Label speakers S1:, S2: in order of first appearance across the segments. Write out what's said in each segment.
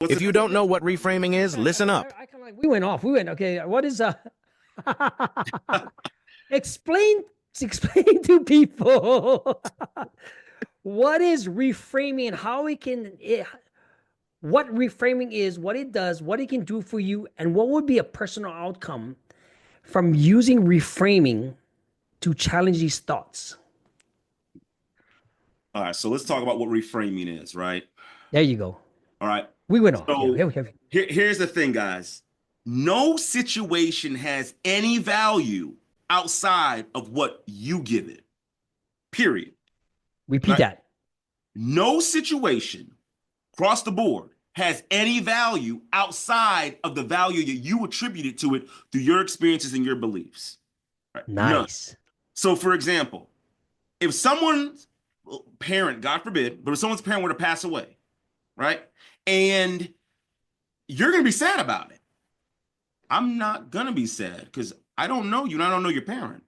S1: If you don't know what reframing is, listen up.
S2: I kind of like we went off. We went okay. What is explain explain to people what is reframing and how what reframing is, what it does, what it can do for you, and what would be a personal outcome from using reframing to challenge these thoughts.
S3: All right, so let's talk about what reframing is, right?
S2: There you go.
S3: All right.
S2: We went off.
S3: So
S2: Here.
S3: here's the thing, guys. No situation has any value outside of what you give it. Period.
S2: Repeat
S3: Right?
S2: that.
S3: No situation across the board has any value outside of the value that you attributed to it through your experiences and your beliefs. Right?
S2: Nice.
S3: None. So, for example, if someone's parent, God forbid, but if someone's parent were to pass away, right? And you're going to be sad about it. I'm not going to be sad because I don't know you and I don't know your parent.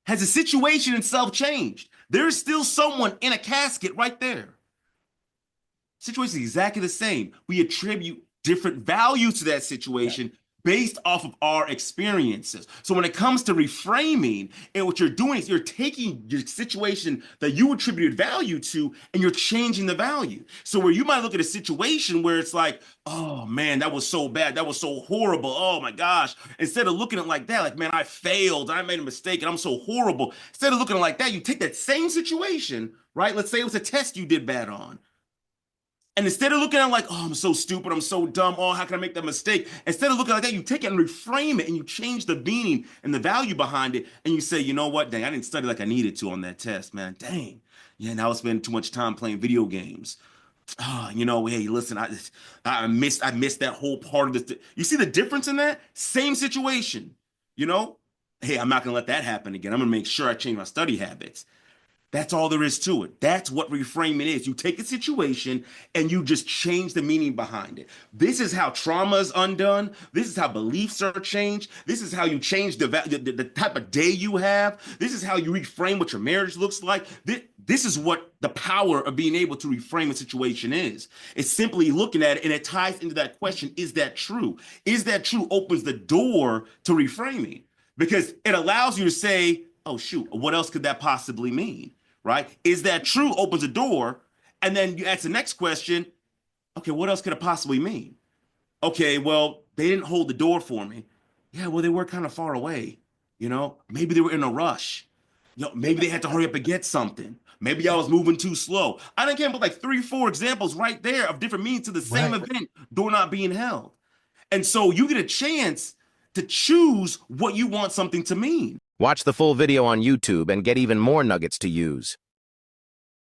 S3: Has the situation itself changed? There's still someone in a casket right there. Situation is exactly the same. We attribute different values to that situation based off of our experiences. So when it comes to reframing, and what you're doing is you're taking your situation that you attributed value to and you're changing the value. So where you might look at a situation where it's like, oh man, that was so bad, that was so horrible, oh my gosh. Instead of looking at it like that, like, man, I failed, I made a mistake and I'm so horrible. Instead of looking at it like that, you take that same situation, right? Let's say it was a test you did bad on. And instead of looking at it like, oh, I'm so stupid, I'm so dumb, oh, how can I make that mistake? Instead of looking like that, you take it and reframe it and you change the meaning and the value behind it. And you say, you know what, dang, I didn't study like I needed to on that test, man. Dang. Yeah, now I spending too much time playing video games. Oh, hey, listen, I missed that whole part of this. You see the difference in that? Same situation, Hey, I'm not gonna let that happen again. I'm gonna make sure I change my study habits. That's all there is to it. That's what reframing is. You take a situation and you just change the meaning behind it. This is how trauma is undone. This is how beliefs are changed. This is how you change the type of day you have. This is how you reframe what your marriage looks like. This is what the power of being able to reframe a situation is. It's simply looking at it, and it ties into that question, is that true? Is that true opens the door to reframing, because it allows you to say, oh, shoot, what else could that possibly mean? Right? Is that true opens a door. And then you ask the next question, okay, what else could it possibly mean? Okay, well, they didn't hold the door for me. Yeah, well, they were kind of far away. Maybe they were in a rush. Maybe they had to hurry up and get something. Maybe I was moving too slow. I didn't put like 3, 4 examples right there of different meanings to the same event, door not being held. And so you get a chance to choose what you want something to mean.
S1: Watch the full video on YouTube and get even more nuggets to use.